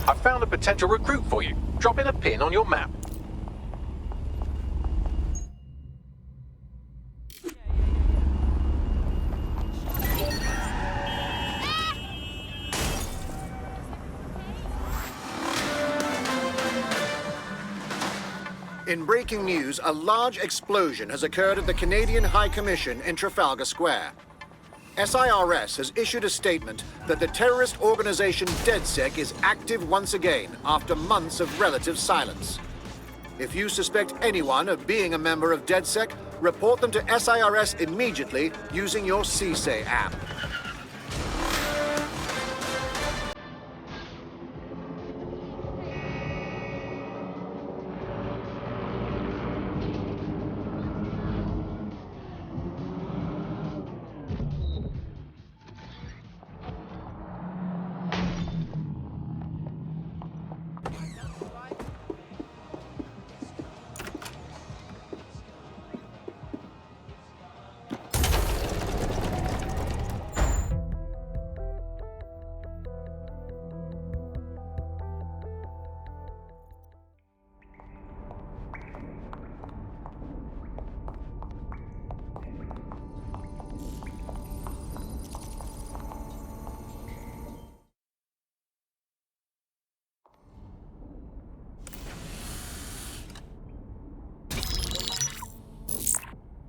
I found a potential recruit for you. Drop in a pin on your map. In breaking news, a large explosion has occurred at the Canadian High Commission in Trafalgar Square. SIRS has issued a statement that the terrorist organization DedSec is active once again after months of relative silence. If you suspect anyone of being a member of DedSec, report them to SIRS immediately using your CSAY app.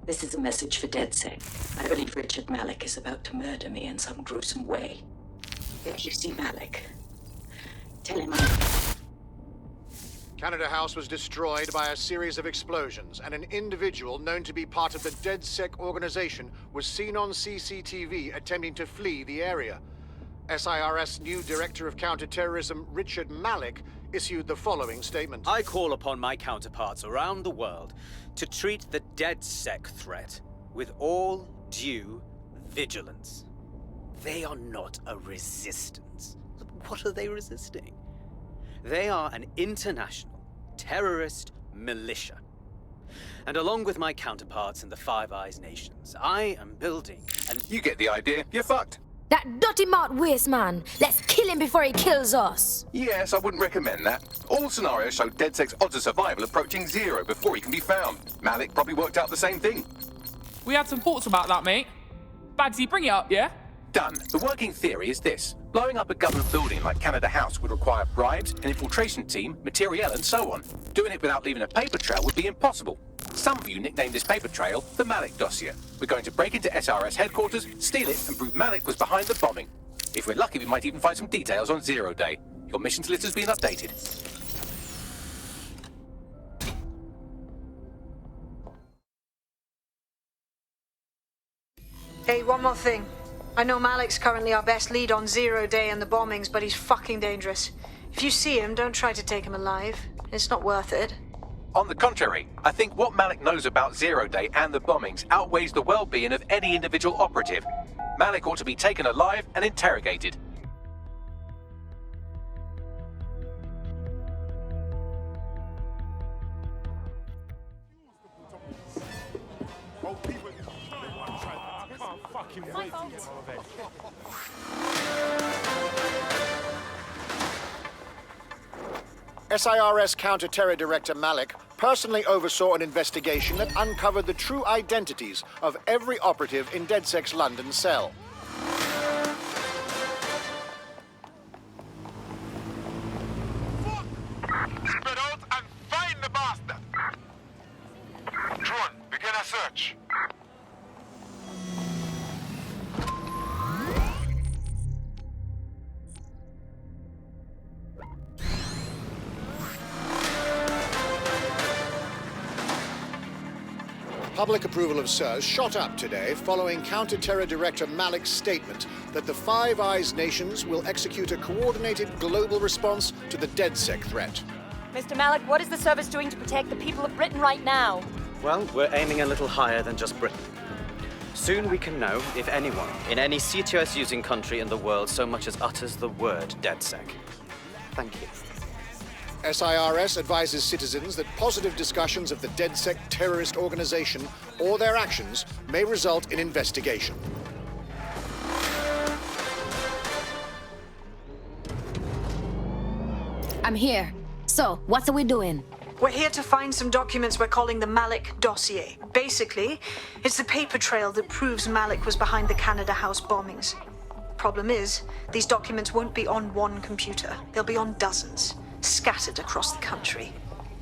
This is a message for DedSec. I believe Richard Malik is about to murder me in some gruesome way. If you see Malik, tell him Canada House was destroyed by a series of explosions, and an individual known to be part of the DedSec organization was seen on CCTV attempting to flee the area. SIRS new Director of Counterterrorism, Richard Malik, issued the following statement. I call upon my counterparts around the world to treat the DedSec threat with all due vigilance. They are not a resistance. What are they resisting? They are an international terrorist militia. And along with my counterparts in the Five Eyes nations, I am building an... You get the idea. You're fucked. That dirty mouth waste man. Let's kill him before he kills us. Yes, I wouldn't recommend that. All scenarios show DedSec's odds of survival approaching 0 before he can be found. Malik probably worked out the same thing. We had some thoughts about that, mate. Bagsy, bring it up, yeah? Done. The working theory is this. Blowing up a government building like Canada House would require bribes, an infiltration team, materiel, and so on. Doing it without leaving a paper trail would be impossible. Some of you nicknamed this paper trail the Malik dossier. We're going to break into SRS headquarters, steal it, and prove Malik was behind the bombing. If we're lucky, we might even find some details on Zero Day. Your missions list has been updated. Hey, one more thing. I know Malik's currently our best lead on Zero Day and the bombings, but he's fucking dangerous. If you see him, don't try to take him alive. It's not worth it. On the contrary, I think what Malik knows about Zero Day and the bombings outweighs the well-being of any individual operative. Malik ought to be taken alive and interrogated. SIRS Counter-Terror Director Malik personally oversaw an investigation that uncovered the true identities of every operative in DedSec's London cell. Spread out and find the bastard! Drone, begin a search. Public approval of SIRS shot up today following Counter-Terror Director Malik's statement that the Five Eyes nations will execute a coordinated global response to the DedSec threat. Mr. Malik, what is the service doing to protect the people of Britain right now? Well, we're aiming a little higher than just Britain. Soon we can know if anyone in any CTOS-using country in the world so much as utters the word DedSec. Thank you. SIRS advises citizens that positive discussions of the DedSec terrorist organization or their actions may result in investigation. I'm here. So, what are we doing? We're here to find some documents we're calling the Malik dossier. Basically, it's the paper trail that proves Malik was behind the Canada House bombings. Problem is, these documents won't be on one computer. They'll be on dozens, scattered across the country.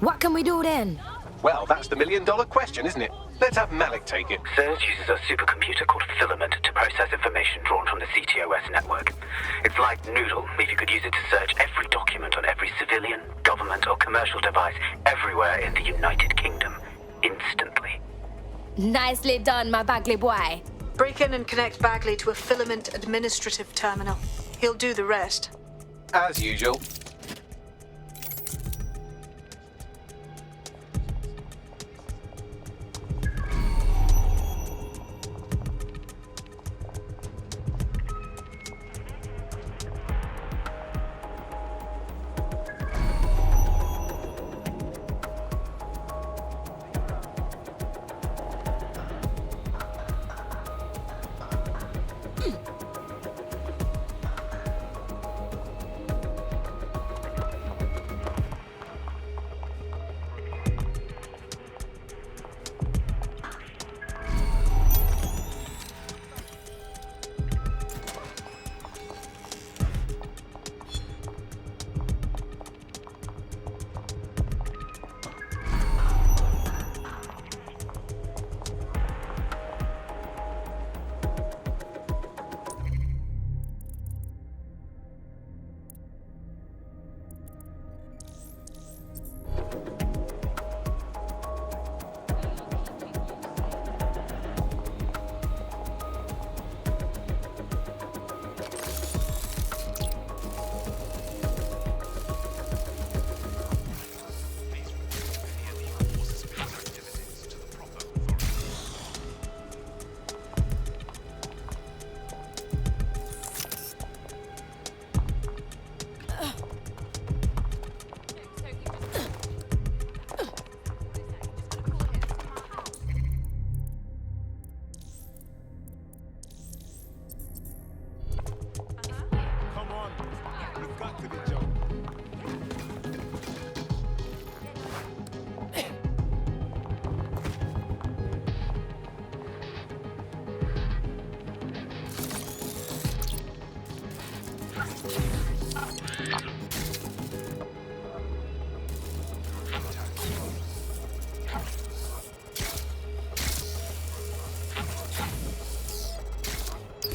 What can we do then? Well, that's the million-dollar question, isn't it? Let's have Malik take it. Surge uses a supercomputer called Filament to process information drawn from the CTOS network. It's like Noodle, if you could use it to search every document on every civilian, government, or commercial device everywhere in the United Kingdom, instantly. Nicely done, my Bagley boy. Break in and connect Bagley to a Filament administrative terminal. He'll do the rest. As usual.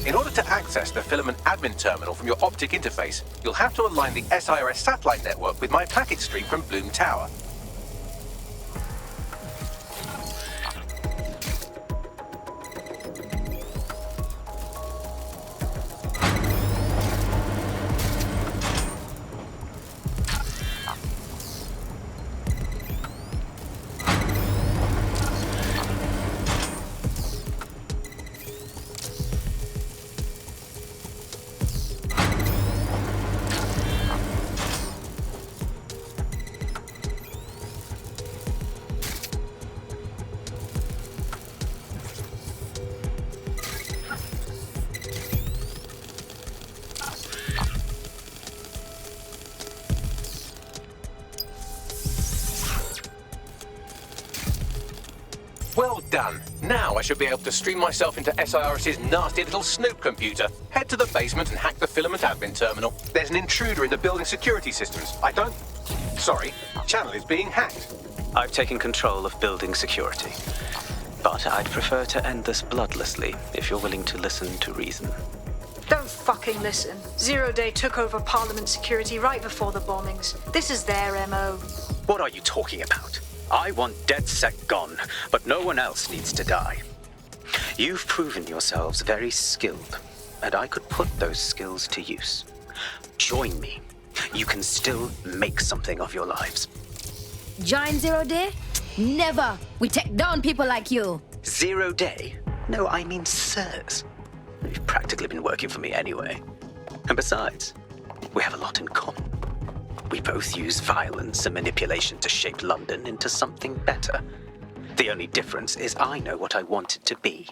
In order to access the Filament admin terminal from your optic interface, you'll have to align the SIRS satellite network with my packet stream from Bloom Tower. Well done. Now I should be able to stream myself into SIRS's nasty little snoop computer, head to the basement and hack the Filament admin terminal. There's an intruder in the building security systems. Sorry, channel is being hacked. I've taken control of building security. But I'd prefer to end this bloodlessly, if you're willing to listen to reason. Don't fucking listen. Zero Day took over Parliament security right before the bombings. This is their MO. What are you talking about? I want DedSec gone, but no one else needs to die. You've proven yourselves very skilled, and I could put those skills to use. Join me. You can still make something of your lives. Join Zero Day? Never! We take down people like you! 0 Day? No, I mean SIRS. You've practically been working for me anyway. And besides, we have a lot in common. We both use violence and manipulation to shape London into something better. The only difference is I know what I want it to be.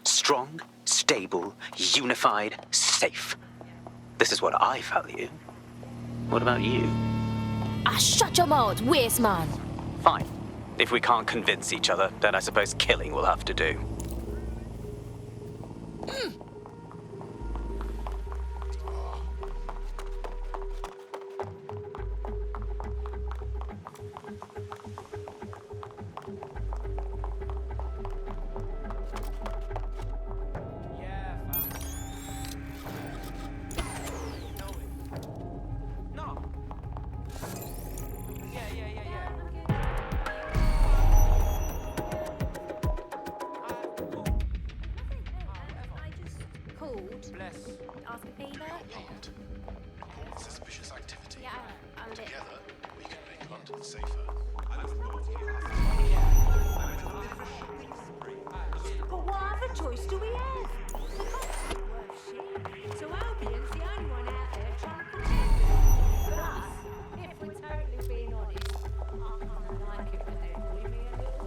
Strong, stable, unified, safe. This is what I value. What about you? Ah, shut your mouth, waste man. Fine. If we can't convince each other, then I suppose killing will have to do. Ask a favor? Suspicious activity. Yeah, I'm a bit. Together, we can make London safer. But what other choice do we have? The cops ain't worth shit. So Albion's the only one out there trying to protect us. But us, if we're totally being honest, I kind of like it when they bully me a little.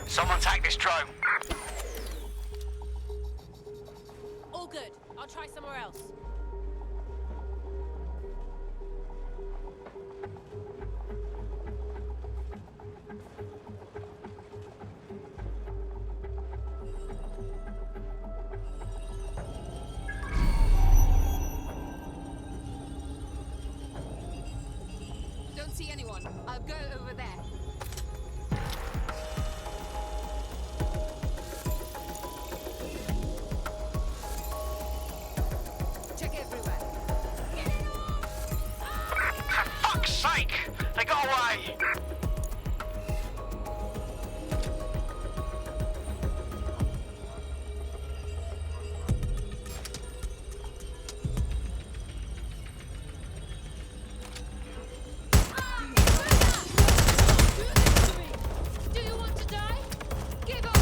Someone take this drone. All good. I'll try somewhere else. Don't see anyone. I'll go over there. Check everywhere. Get it off! For fuck's sake! They got away! Do you want to die? Give up!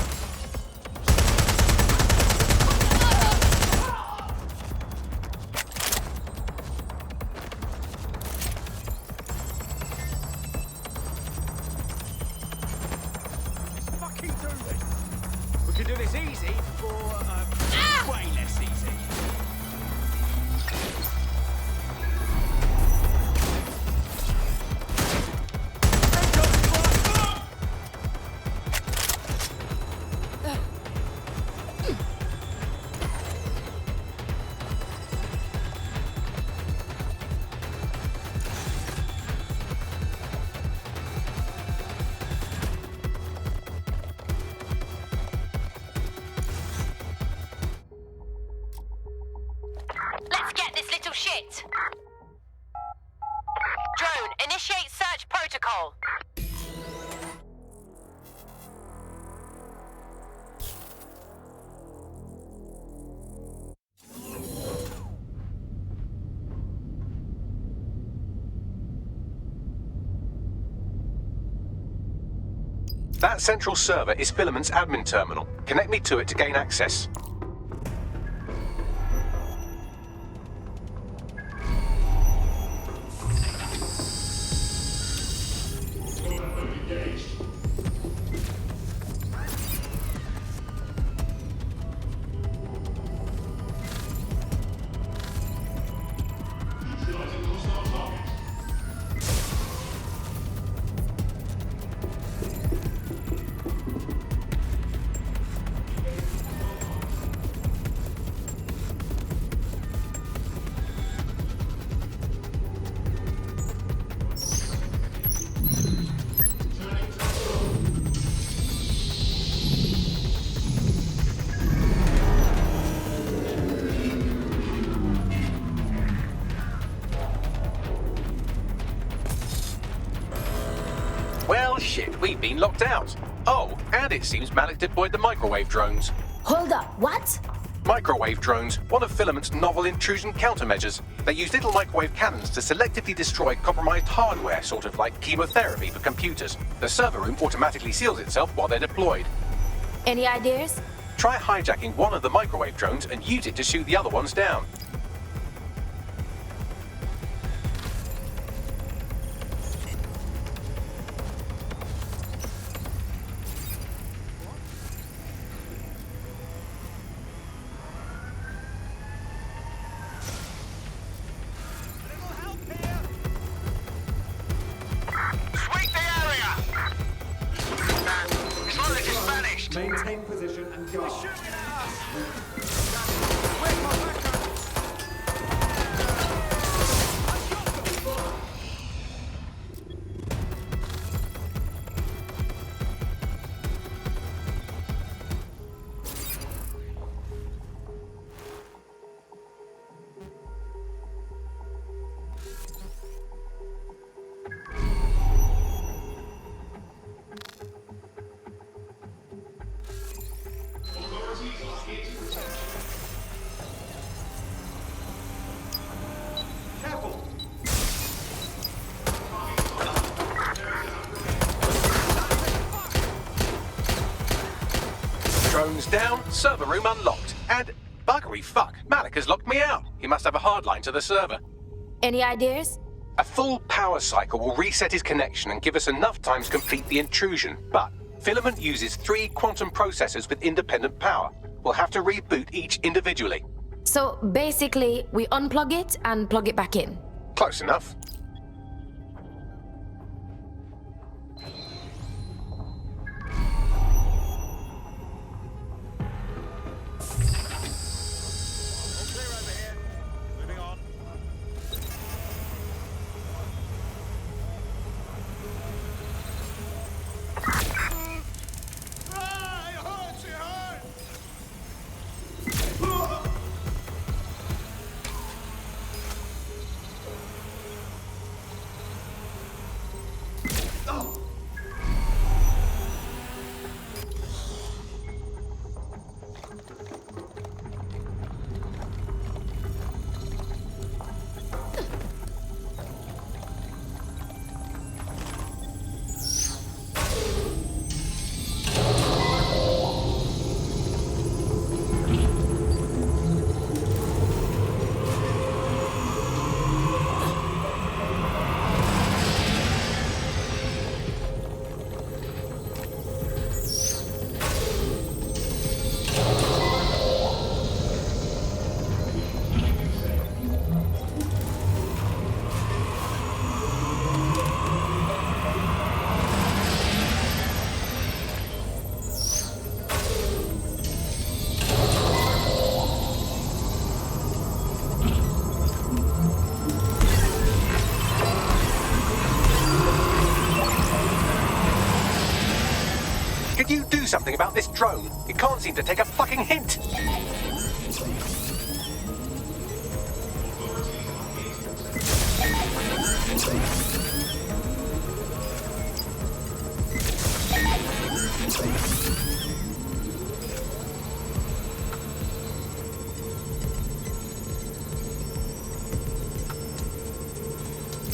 Fucking do this! We can do this easy or way less easy. Let's get this little shit! Drone, initiate search protocol. That central server is Filament's admin terminal. Connect me to it to gain access. been locked out. Oh, and it seems Malik deployed the microwave drones. Hold up, what? Microwave drones, one of Filament's novel intrusion countermeasures. They use little microwave cannons to selectively destroy compromised hardware, sort of like chemotherapy for computers. The server room automatically seals itself while they're deployed. Any ideas? Try hijacking one of the microwave drones and use it to shoot the other ones down. Sweep the area! It's not like it's vanished. Maintain position and guard. Careful! Drones down, server room unlocked. And buggery fuck, Malik has locked me out. He must have a hard line to the server. Any ideas? A full power cycle will reset his connection and give us enough time to complete the intrusion. But Filament uses 3 quantum processors with independent power. We'll have to reboot each individually. So basically, we unplug it and plug it back in. Close enough. Clear over here. Moving on. It hurts, it hurts! Could you do something about this drone? It can't seem to take a fucking hint.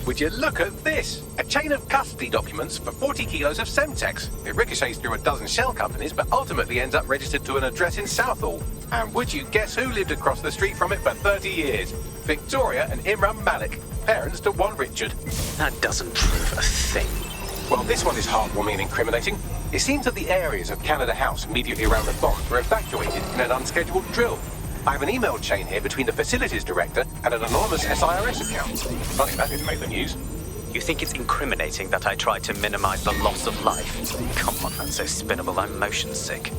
Would you look at this? A chain of custody documents for 40 kilos of Semtex. It ricochets through a dozen shell companies, but ultimately ends up registered to an address in Southall. And would you guess who lived across the street from it for 30 years? Victoria and Imran Malik, parents to one Richard. That doesn't prove a thing. Well, this one is heartwarming and incriminating. It seems that the areas of Canada House immediately around the bombs were evacuated in an unscheduled drill. I have an email chain here between the facilities director and an anonymous SIRS account. Funny that didn't make the news. You think it's incriminating that I tried to minimize the loss of life? Come on, that's so spinnable, I'm motion sick.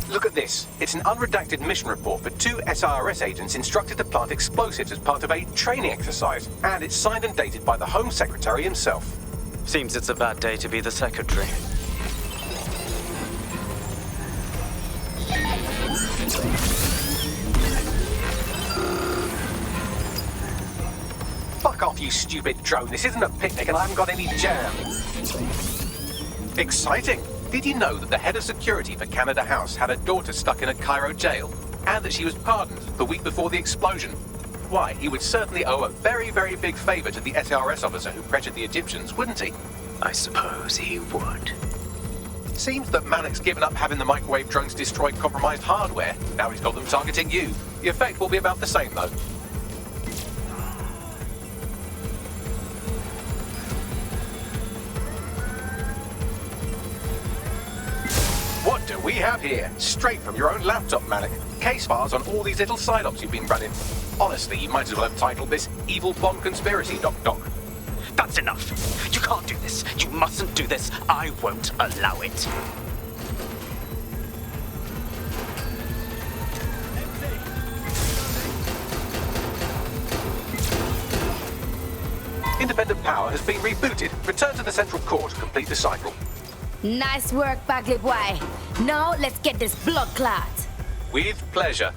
Look at this. It's an unredacted mission report for 2 SIRS agents instructed to plant explosives as part of a training exercise. And it's signed and dated by the Home Secretary himself. Seems it's a bad day to be the secretary. you stupid drone. This isn't a picnic and I haven't got any jam. Exciting. Did you know that the head of security for Canada House had a daughter stuck in a Cairo jail? And that she was pardoned the week before the explosion? Why, he would certainly owe a very, very big favor to the SRS officer who pressured the Egyptians, wouldn't he? I suppose he would. Seems that Malik's given up having the microwave drones destroy compromised hardware. Now he's got them targeting you. The effect will be about the same, though. What do we have here? Straight from your own laptop, Malik. Case files on all these little side-ops you've been running. Honestly, you might as well have titled this Evil Bomb Conspiracy, Doc. That's enough. You can't do this. You mustn't do this. I won't allow it. Independent power has been rebooted. Return to the central core to complete the cycle. Nice work, Bagley boy. Now let's get this blood clot. With pleasure.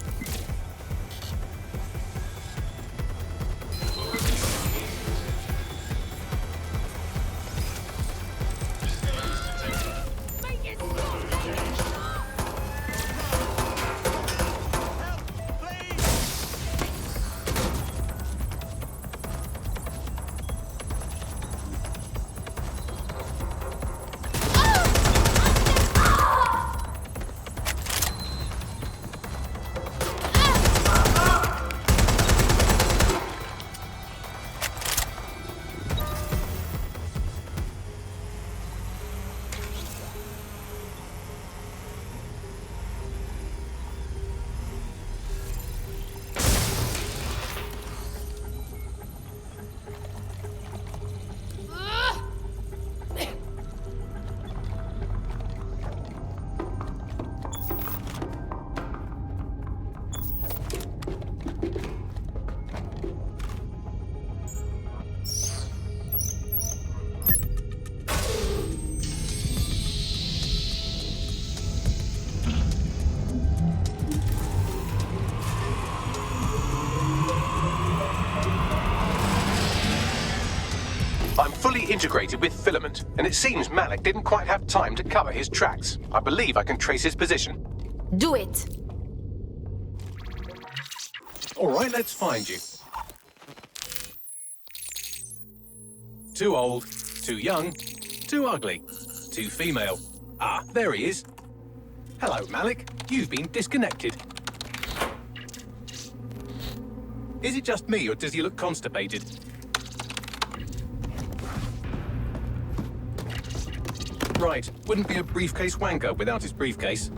I'm fully integrated with Filament, and it seems Malik didn't quite have time to cover his tracks. I believe I can trace his position. Do it. All right, let's find you. Too old, too young, too ugly, too female. Ah, there he is. Hello, Malik. You've been disconnected. Is it just me, or does he look constipated? Right, wouldn't be a briefcase wanker without his briefcase.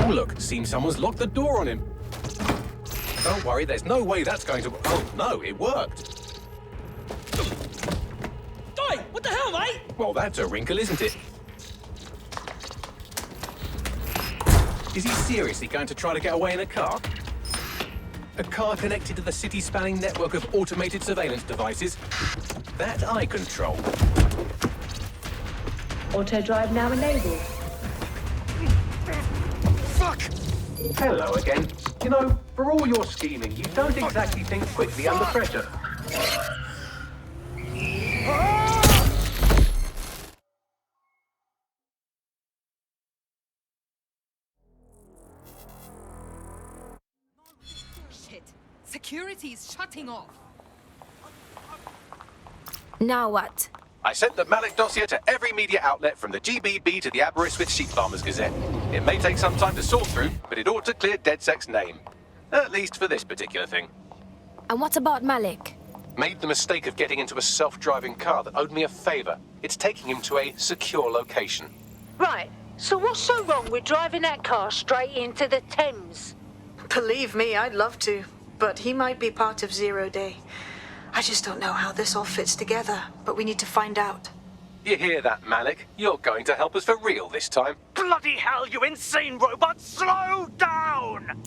Oh look, seems someone's locked the door on him. Don't worry, there's no way that's going to... Oh no, it worked. Oi, what the hell, mate? Well, that's a wrinkle, isn't it? Is he seriously going to try to get away in a car? A car connected to the city-spanning network of automated surveillance devices? That I control. Auto drive now enabled. Fuck! Hello again. You know, for all your scheming, you don't exactly think quickly under pressure. Shit. Security is shutting off. Now what? I sent the Malik dossier to every media outlet from the GBB to the Aberystwyth Sheep Farmers Gazette. It may take some time to sort through, but it ought to clear DedSec's name. At least for this particular thing. And what about Malik? Made the mistake of getting into a self-driving car that owed me a favor. It's taking him to a secure location. Right, so what's so wrong with driving that car straight into the Thames? Believe me, I'd love to, but he might be part of Zero Day. I just don't know how this all fits together, but we need to find out. You hear that, Malik? You're going to help us for real this time. Bloody hell, you insane robot! Slow down!